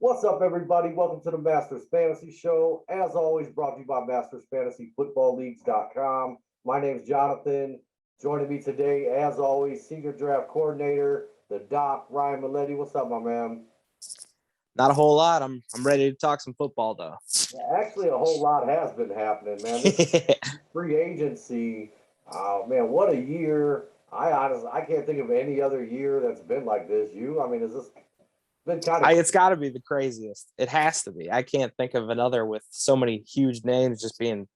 What's up, everybody? Welcome to the Masters Fantasy Show. As always, brought to you by MastersFantasyFootballLeagues.com. My name is Jonathan. Joining me today, as always, Senior Draft Coordinator, the Doc, Ryan Milletti. What's up, my man? Not a whole lot. I'm ready to talk some football, though. Yeah, actually, a whole lot has been happening, man. This free agency, man, what a year. I can't think of any other year that's been like this. Is this been kind of It's got to be the craziest. It has to be. I can't think of another with so many huge names just being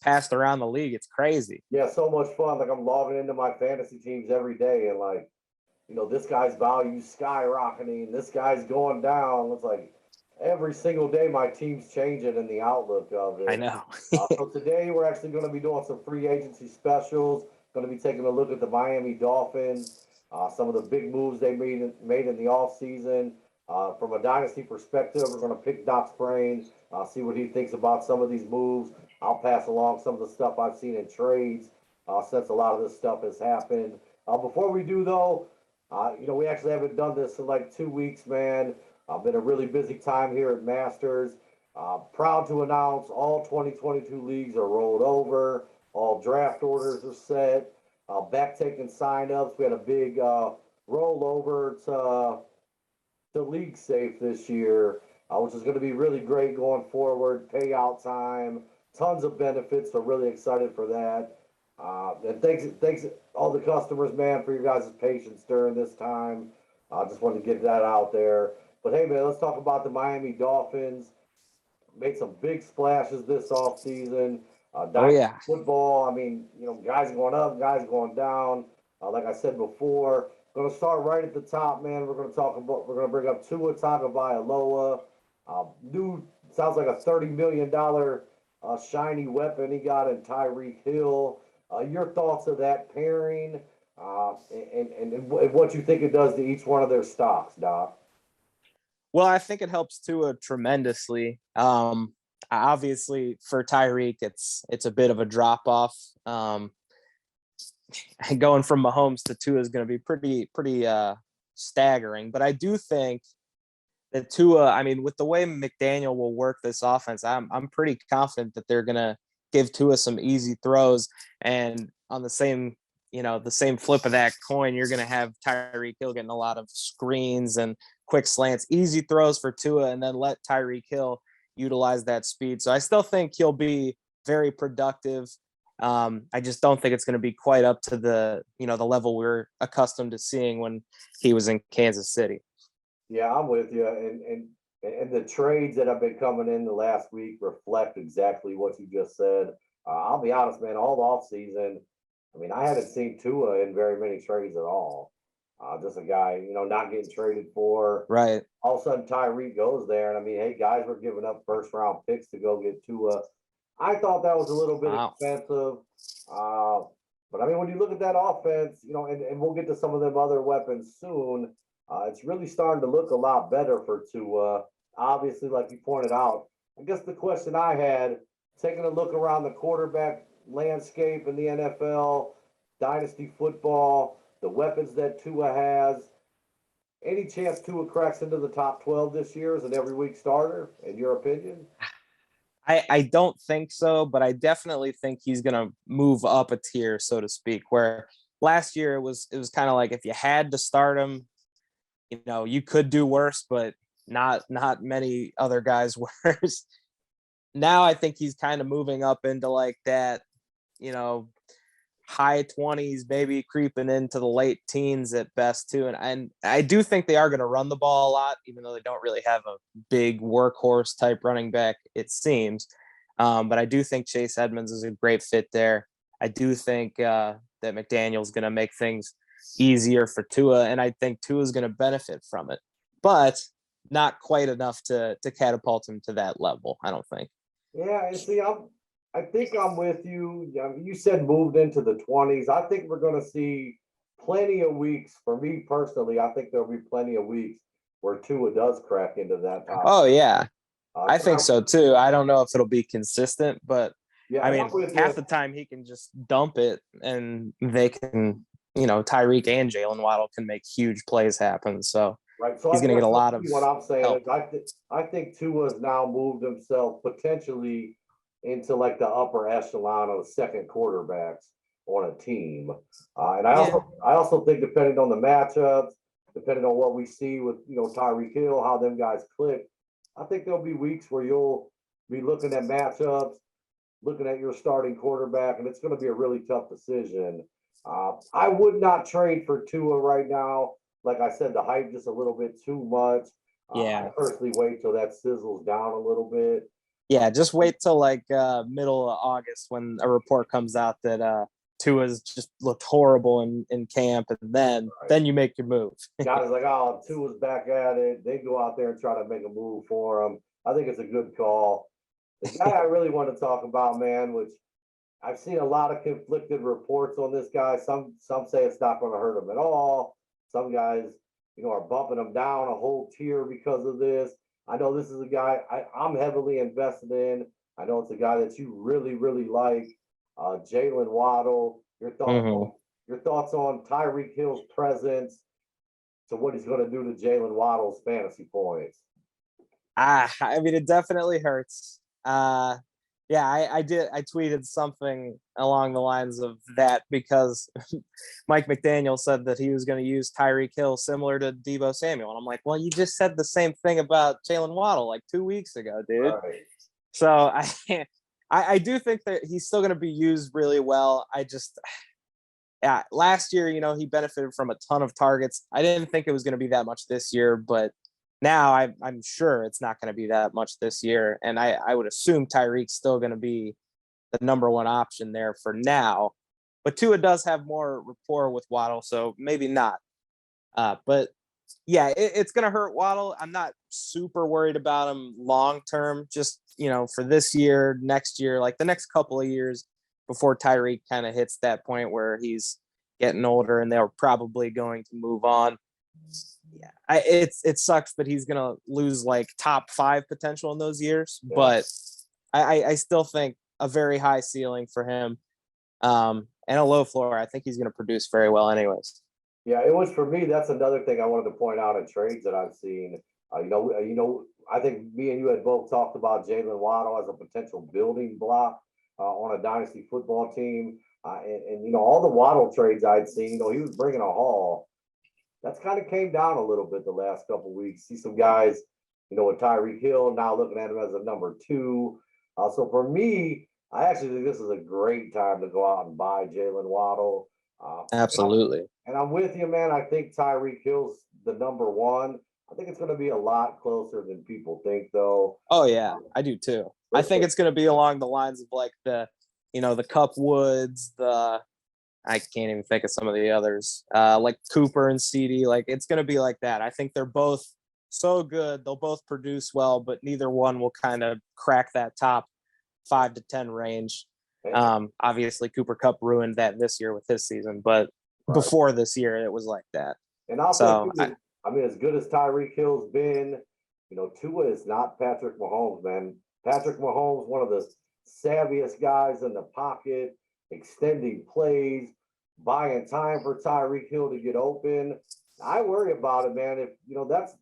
passed around the league. It's crazy. Yeah, so much fun. Like I'm logging into my fantasy teams every day and this guy's value skyrocketing, this guy's going down. It's like every single day my team's changing in the outlook of it. I know. So today we're actually going to be doing some free agency specials. Going to be taking a look at the Miami Dolphins, some of the big moves they made in the offseason. From a dynasty perspective, we're going to pick Doc's brain, see what he thinks about some of these moves. I'll pass along some of the stuff I've seen in trades since a lot of this stuff has happened. Before we do, though, we actually haven't done this in like 2 weeks, man. Been a really busy time here at Masters. Proud to announce all 2022 leagues are rolled over. All draft orders are set. Back-taking signups. We had a big rollover to League Safe this year, which is going to be really great going forward. Payout time, tons of benefits. So really excited for that. And thanks all the customers, man, for your guys' patience during this time. I just wanted to get that out there. But hey, man, let's talk about the Miami Dolphins. Made some big splashes this offseason. Football, guys going up, guys going down. Like I said before, going to start right at the top, man. We're going to bring up Tua Tagovailoa. Sounds like a $30 million shiny weapon he got in Tyreek Hill. Your thoughts of that pairing and what you think it does to each one of their stocks, Doc? Well, I think it helps Tua tremendously. Obviously, for Tyreek, it's a bit of a drop off. Going from Mahomes to Tua is going to be pretty staggering. But I do think that Tua, with the way McDaniel will work this offense, I'm pretty confident that they're going to give Tua some easy throws. And on the same flip of that coin, you're going to have Tyreek Hill getting a lot of screens and quick slants, easy throws for Tua, and then let Tyreek Hill utilize that speed. So I still think he'll be very productive. I just don't think it's going to be quite up to the level we're accustomed to seeing when he was in Kansas City. Yeah, I'm with you. And the trades that have been coming in the last week reflect exactly what you just said. I'll be honest, man, all offseason, I haven't seen Tua in very many trades at all. Just a guy, not getting traded for. Right. All of a sudden, Tyreek goes there. And hey, guys were giving up first-round picks to go get Tua. I thought that was a little bit expensive. But when you look at that offense, and we'll get to some of them other weapons soon, it's really starting to look a lot better for Tua. Obviously, like you pointed out, I guess the question I had, taking a look around the quarterback landscape in the NFL, dynasty football, the weapons that Tua has, any chance Tua cracks into the top 12 this year as an every week starter, in your opinion? I don't think so, but I definitely think he's going to move up a tier, so to speak, where last year it was kind of like if you had to start him, you could do worse, but not many other guys worse. Now I think he's kind of moving up into like that, high 20s, maybe creeping into the late teens at best too. And I do think they are going to run the ball a lot, even though they don't really have a big workhorse type running back, it seems. But I do think Chase Edmonds is a great fit there. I do think that McDaniel's going to make things easier for Tua, and I think Tua is going to benefit from it, but not quite enough to catapult him to that level, I don't think. Yeah, and see, I think I'm with you. You said moved into the 20s. I think we're going to see plenty of weeks. For me personally, I think there'll be plenty of weeks where Tua does crack into that top. Oh, yeah. I think so, too. I don't know if it'll be consistent, but, yeah, half the time he can just dump it, and they can, Tyreek and Jaylen Waddle can make huge plays happen. So Right. So he's I going to get a guess lot of what I'm saying help. is I think Tua's now moved himself potentially into like the upper echelon of second quarterbacks on a team. And Yeah. I also think depending on the matchups, depending on what we see with Tyreek Hill, how them guys click, I think there'll be weeks where you'll be looking at matchups, looking at your starting quarterback, and it's going to be a really tough decision. I would not trade for Tua right now. Like I said, the hype just a little bit too much. I Yeah. personally wait till that sizzles down a little bit. Yeah. Just wait till like middle of August when a report comes out that Tua's just looked horrible in camp, and then you make your move. Guys like, oh, Tua's back at it. They go out there and try to make a move for him. I think it's a good call. The guy I really want to talk about, man, which I've seen a lot of conflicted reports on this guy. Some say it's not going to hurt him at all. Some guys, are bumping him down a whole tier because of this. I know this is a guy I'm heavily invested in. I know it's a guy that you really, really like. Jaylen Waddle. Mhm. Your thoughts on Tyreek Hill's presence to what he's going to do to Jaylen Waddle's fantasy points? I mean, it definitely hurts. Yeah, I did. I tweeted something along the lines of that because Mike McDaniel said that he was going to use Tyreek Hill similar to Deebo Samuel, and I'm like, well, you just said the same thing about Jaylen Waddle like 2 weeks ago, dude. Right. So I do think that he's still going to be used really well. I just, yeah, last year, he benefited from a ton of targets. I didn't think it was going to be that much this year, but now I'm sure it's not going to be that much this year. And I would assume Tyreek's still going to be the number one option there for now. But Tua does have more rapport with Waddle, so maybe not. But yeah, it's going to hurt Waddle. I'm not super worried about him long term, just, for this year, next year, like the next couple of years before Tyreek kind of hits that point where he's getting older and they're probably going to move on. Yeah, it sucks that he's gonna lose like top 5 potential in those years, but I still think a very high ceiling for him, and a low floor. I think he's gonna produce very well, anyways. Yeah, it was for me. That's another thing I wanted to point out in trades that I've seen. I think me and you had both talked about Jaylen Waddle as a potential building block on a dynasty football team. And all the Waddle trades I'd seen, he was bringing a haul. That's kind of came down a little bit the last couple of weeks. See some guys, with Tyreek Hill now looking at him as a number 2. So for me, I actually think this is a great time to go out and buy Jaylen Waddle. Absolutely. And I'm with you, man. I think Tyreek Hill's the number 1. I think it's going to be a lot closer than people think, though. Oh yeah, I do too. I think it's going to be along the lines of like the Cup Woods, I can't even think of some of the others, like Cooper and CD. Like it's going to be like that. I think they're both so good. They'll both produce well, but neither one will kind of crack that top 5 to 10 range. Obviously, Cooper Kupp ruined that this year with his season, but before this year, it was like that. And as good as Tyreek Hill's been, Tua is not Patrick Mahomes, man. Patrick Mahomes, one of the savviest guys in the pocket, extending plays, buying time for Tyreek Hill to get open. I worry about it, man. If that's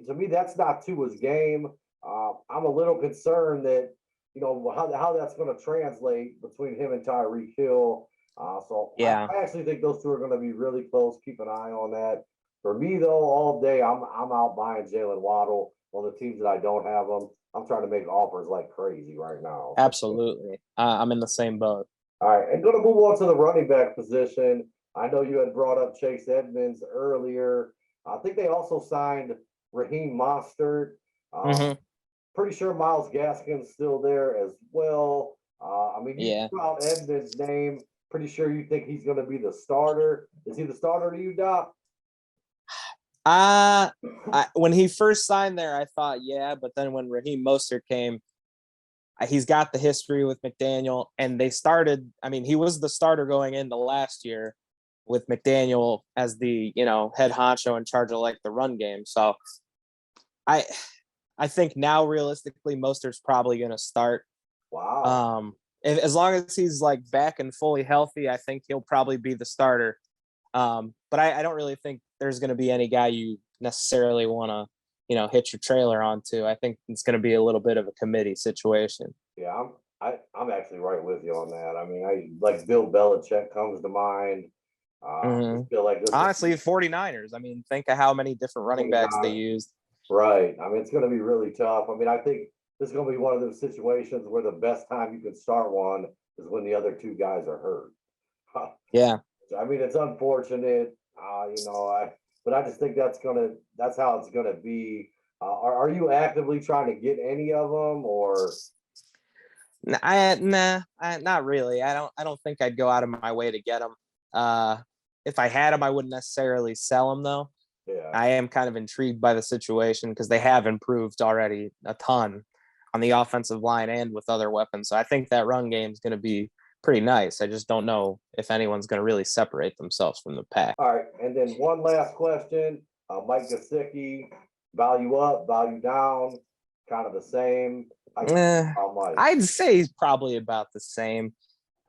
to me, that's not Tua's game. I'm a little concerned that how that's going to translate between him and Tyreek Hill. So yeah, I actually think those two are going to be really close. Keep an eye on that. For me though, all day I'm out buying Jaylen Waddle on the teams that I don't have them. I'm trying to make offers like crazy right now. absolutely. I'm in the same boat. All right, and going to move on to the running back position. I know you had brought up Chase Edmonds earlier. I think they also signed Raheem Mostert. Pretty sure Myles Gaskin's still there as well. You threw out Edmonds' name. Pretty sure you think he's going to be the starter. Is he the starter to you, Doc? When he first signed there, I thought, yeah, but then when Raheem Mostert came, he's got the history with McDaniel, and they started. I mean, he was the starter going into last year with McDaniel as the head honcho in charge of like the run game. So I think now realistically, Mostert's probably going to start. Wow. As long as he's like back and fully healthy, I think he'll probably be the starter. But I don't really think there's going to be any guy you necessarily want to, hitch your trailer onto. I think it's going to be a little bit of a committee situation. Yeah, I'm actually right with you on that. I mean, I like Bill Belichick comes to mind. I Mhm. just feel like this Honestly, 49ers. I mean, think of how many different running backs they used. right. I mean, it's going to be really tough. I mean, I think this is going to be one of those situations where the best time you can start one is when the other two guys are hurt. Yeah. I mean, it's unfortunate, but I just think that's how it's gonna be. Are you actively trying to get any of them, or Not really. I don't think I'd go out of my way to get them. If I had them, I wouldn't necessarily sell them though. yeah? I am kind of intrigued by the situation because they have improved already a ton on the offensive line and with other weapons. So I think that run game is going to be pretty nice. I just don't know if anyone's going to really separate themselves from the pack. All right, and then one last question: Mike Gesicki, value up, value down, kind of the same. How much? I'd say he's probably about the same.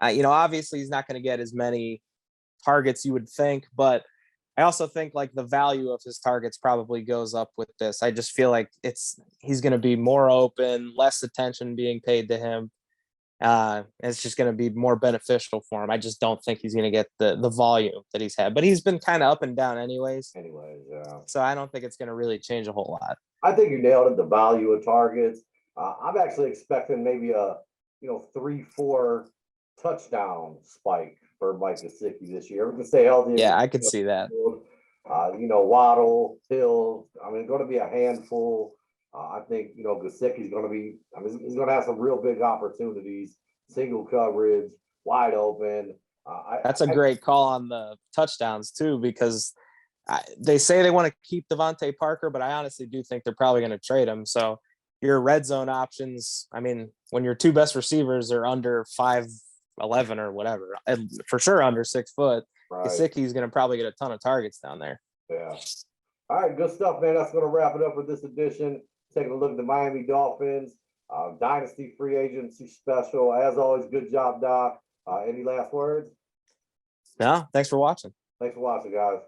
Obviously he's not going to get as many targets you would think, but I also think like the value of his targets probably goes up with this. I just feel like he's going to be more open, less attention being paid to him. It's just going to be more beneficial for him. I just don't think he's going to get the volume that he's had, but he's been kind of up and down anyways. Yeah. So I don't think it's going to really change a whole lot. I think you nailed it. The value of targets. I'm actually expecting maybe a 3-4 touchdown spike for Mike Gesicki this year. We can stay healthy. Yeah, I could see that. Waddle, Hill. I mean, it's going to be a handful. I think Gesicki's going to be. I mean, he's going to have some real big opportunities. Single coverage, wide open. That's a great call on the touchdowns too, because they say they want to keep Devontae Parker, but I honestly do think they're probably going to trade him. So your red zone options, I mean, when your two best receivers are under 5'11" or whatever, and for sure under 6 foot, right. Gesicki's going to probably get a ton of targets down there. Yeah. All right, good stuff, man. That's going to wrap it up for this edition. Taking a look at the Miami Dolphins Dynasty Free Agency Special. As always, good job, Doc. Any last words? No, thanks for watching. Thanks for watching, guys.